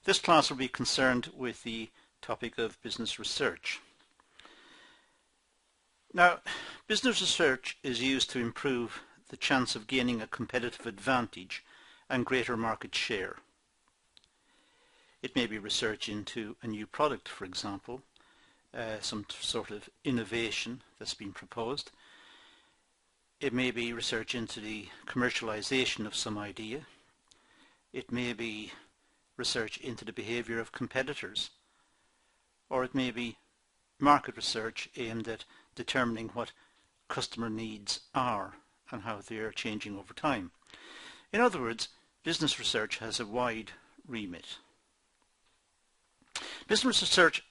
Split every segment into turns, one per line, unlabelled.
This class will be concerned with the topic of business research. Now, business research is used to improve the chance of gaining a competitive advantage and greater market share. It may be research into a new product, for example, some sort of innovation that's been proposed. It may be research into the commercialization of some idea. It may be research into the behaviour of competitors, or it may be market research aimed at determining what customer needs are and how they are changing over time. In other words, business research has a wide remit. Business research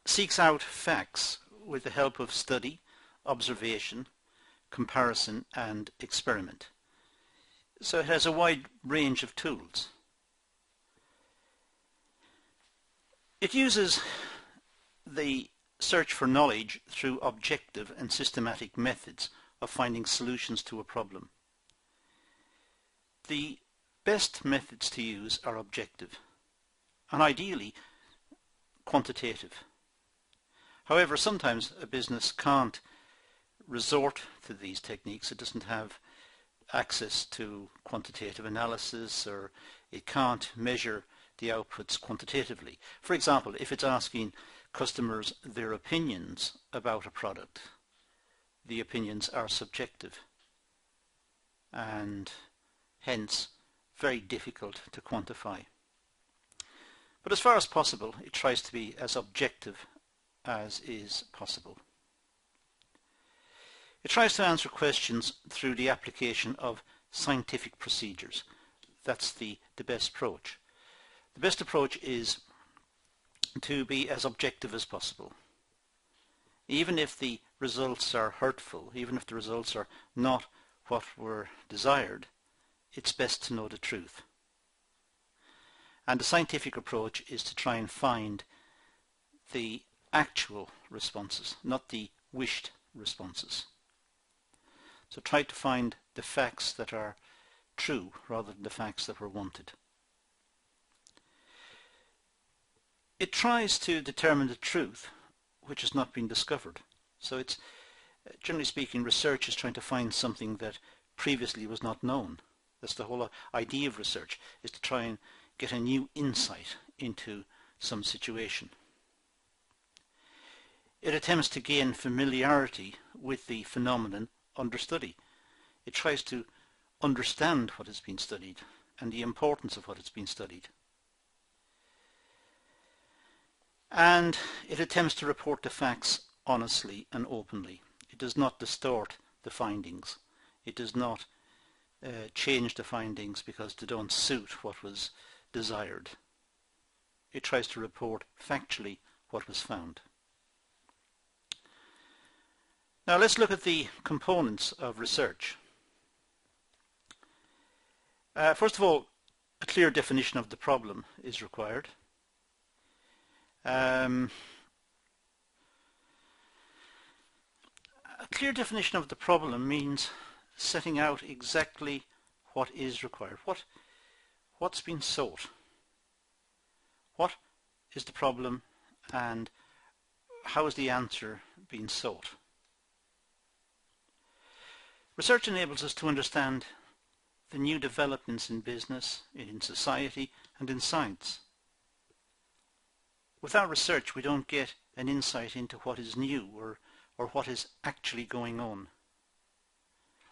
seeks out facts with the help of study, observation, comparison and experiment. So it has a wide range of tools. It uses the search for knowledge through objective and systematic methods of finding solutions to a problem. The best methods to use are objective and ideally quantitative. However, sometimes a business can't resort to these techniques. It doesn't have access to quantitative analysis, or it can't measure the outputs quantitatively. For example, if it's asking customers their opinions about a product, the opinions are subjective and hence very difficult to quantify. But as far as possible, it tries to be as objective as is possible. It tries to answer questions through the application of scientific procedures. That's the best approach. The best approach is to be as objective as possible. Even if the results are hurtful, even if the results are not what were desired, it's best to know the truth. And the scientific approach is to try and find the actual responses, not the wished responses. So try to find the facts that are true rather than the facts that were wanted. It tries to determine the truth which has not been discovered. So it's, generally speaking, research is trying to find something that previously was not known. That's the whole idea of research, is to try and get a new insight into some situation. It attempts to gain familiarity with the phenomenon under study. It tries to understand what has been studied and the importance of what has been studied. And it attempts to report the facts honestly and openly. It does not distort the findings. It does not change the findings because they don't suit what was desired. It tries to report factually what was found. Now let's look at the components of research. First of all, a clear definition of the problem is required. A clear definition of the problem means setting out exactly what is required. What's been sought? What is the problem and how is the answer being sought? Research enables us to understand the new developments in business, in society and in science. Without research, we don't get an insight into what is new or what is actually going on.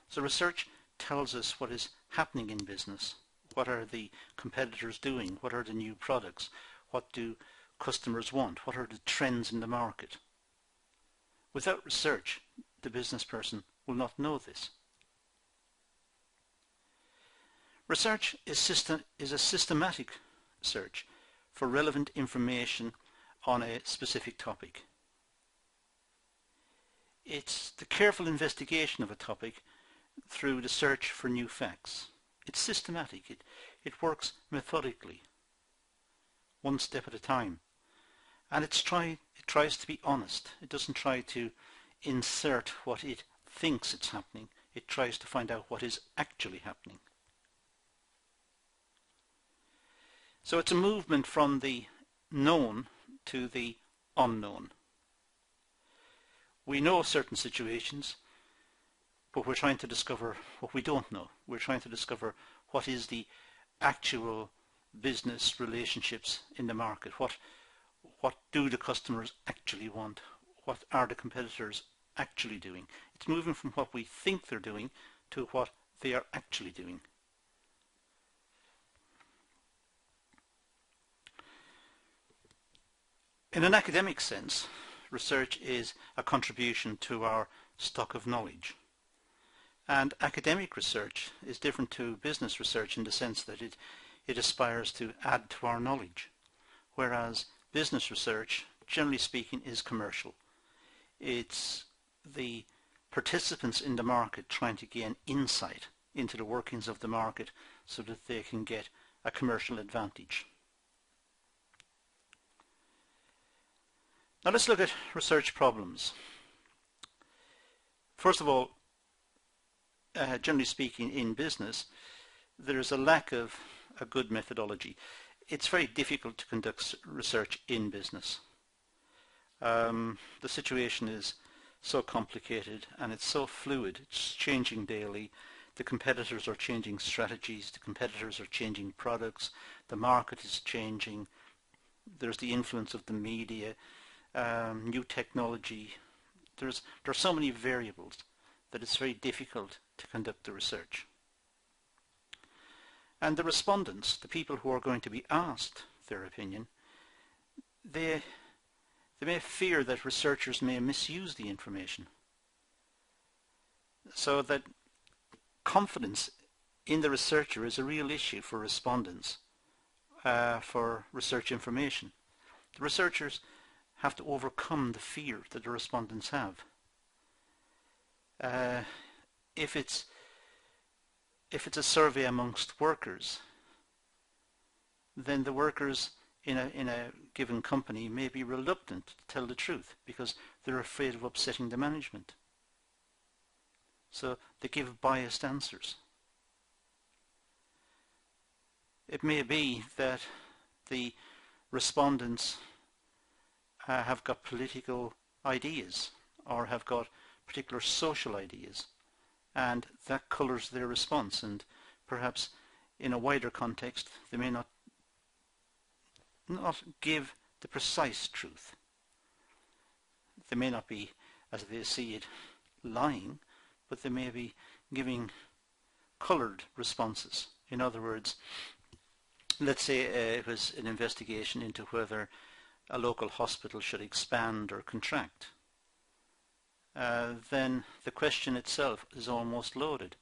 So research tells us what is happening in business. What are the competitors doing? What are the new products? What do customers want? What are the trends in the market? Without research, the business person will not know this. Research is a systematic search for relevant information on a specific topic. It's the careful investigation of a topic through the search for new facts. It's systematic. It works methodically, one step at a time. And it tries to be honest. It doesn't try to insert what it thinks it's happening. It tries to find out what is actually happening. So it's a movement from the known to the unknown. We know certain situations, but we're trying to discover what we don't know. We're trying to discover what is the actual business relationships in the market. What do the customers actually want? What are the competitors actually doing? It's moving from what we think they're doing to what they are actually doing. In an academic sense, research is a contribution to our stock of knowledge. And academic research is different to business research in the sense that it aspires to add to our knowledge, whereas business research, generally speaking, is commercial. It's the participants in the market trying to gain insight into the workings of the market so that they can get a commercial advantage. Now let's look at research problems. First of all, generally speaking, in business, there is a lack of a good methodology. It's very difficult to conduct research in business. The situation is so complicated and it's so fluid. It's changing daily. The competitors are changing strategies. The competitors are changing products. The market is changing. There's the influence of the media, new technology. There are so many variables that it's very difficult to conduct the research. And the respondents, the people who are going to be asked their opinion, they may fear that researchers may misuse the information. So that confidence in the researcher is a real issue for respondents, for research information. The researchers have to overcome the fear that the respondents have. If it's a survey amongst workers, then the workers in a given company may be reluctant to tell the truth because they're afraid of upsetting the management. So they give biased answers. It may be that the respondents have got political ideas or have got particular social ideas, and that colours their response, and perhaps in a wider context they may not give the precise truth. They may not be, as they see it, lying, but they may be giving coloured responses. In other words, let's say it was an investigation into whether a local hospital should expand or contract. Then the question itself is almost loaded.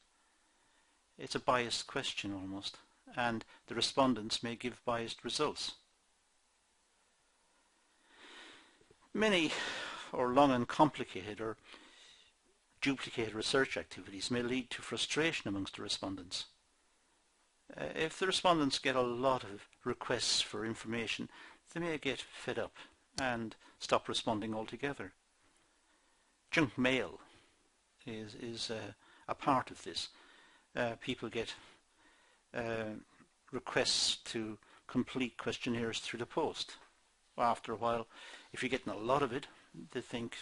It's a biased question almost, and the respondents may give biased results. Many or long and complicated or duplicated research activities may lead to frustration amongst the respondents. If the respondents get a lot of requests for information, they may get fed up and stop responding altogether. Junk mail is a part of this. People get requests to complete questionnaires through the post. After a while, if you're getting a lot of it, they think,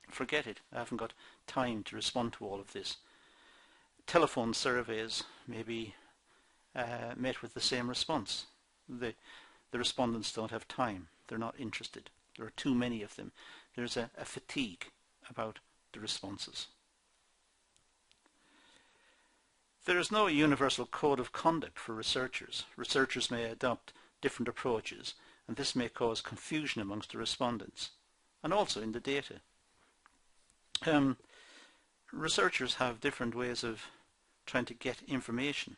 forget it, I haven't got time to respond to all of this. Telephone surveys may be met with the same response. The respondents don't have time, they're not interested, there are too many of them. There's a fatigue about the responses. There is no universal code of conduct for researchers. Researchers may adopt different approaches, and this may cause confusion amongst the respondents and also in the data. Researchers have different ways of trying to get information.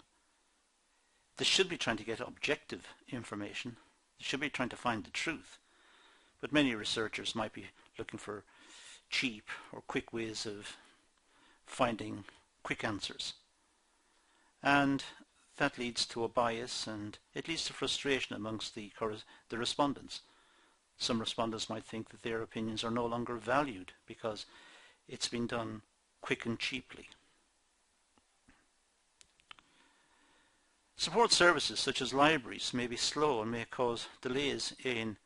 They should be trying to get objective information. They should be trying to find the truth. But many researchers might be looking for cheap or quick ways of finding quick answers. And that leads to a bias, and it leads to frustration amongst the respondents. Some respondents might think that their opinions are no longer valued because it's been done quick and cheaply. Support services such as libraries may be slow and may cause delays in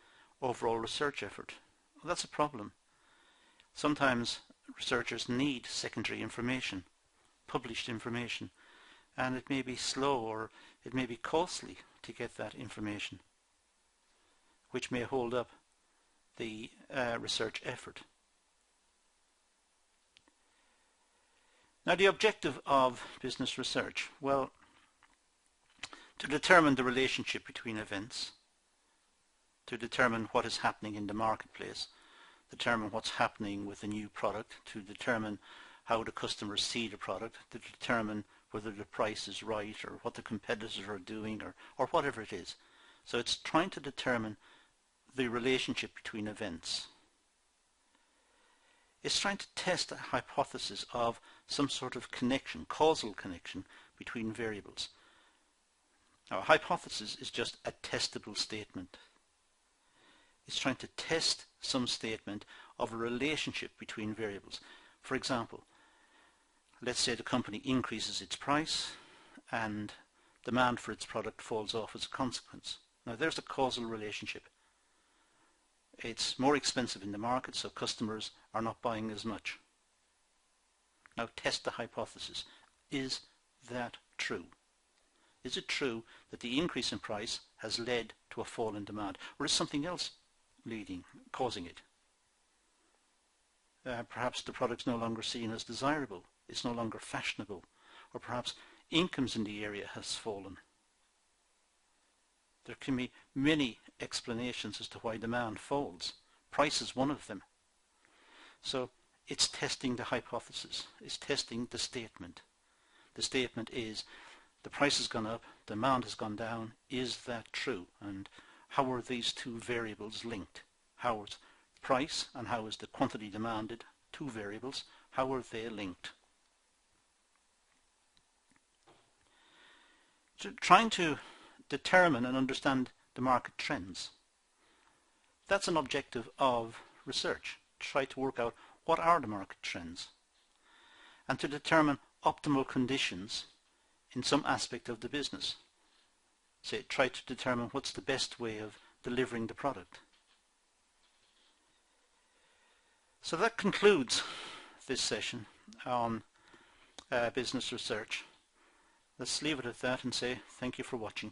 overall research effort. Well, that's a problem. Sometimes researchers need secondary information, published information, and it may be slow or it may be costly to get that information, which may hold up the research effort. Now, the objective of business research, well, to determine the relationship between events, to determine what is happening in the marketplace, determine what's happening with a new product, to determine how the customers see the product, to determine whether the price is right or what the competitors are doing or whatever it is. So it's trying to determine the relationship between events. It's trying to test a hypothesis of some sort of connection, causal connection between variables. Now, a hypothesis is just a testable statement. It's trying to test some statement of a relationship between variables. For example, let's say the company increases its price and demand for its product falls off as a consequence. Now, there's a causal relationship. It's more expensive in the market, so customers are not buying as much. Now, test the hypothesis. Is that true? Is it true that the increase in price has led to a fall in demand, or is something else causing it? Perhaps the product's no longer seen as desirable, it's no longer fashionable, or perhaps incomes in the area has fallen. There can be many explanations as to why demand falls. Price is one of them. So it's testing the hypothesis, it's testing the statement. The statement is the price has gone up, demand has gone down. Is that true? And how are these two variables linked? How is price and how is the quantity demanded, two variables, how are they linked? So trying to determine and understand the market trends. That's an objective of research. Try to work out what are the market trends and to determine optimal conditions in some aspect of the business. Say, try to determine what's the best way of delivering the product. So that concludes this session on business research. Let's leave it at that and say thank you for watching.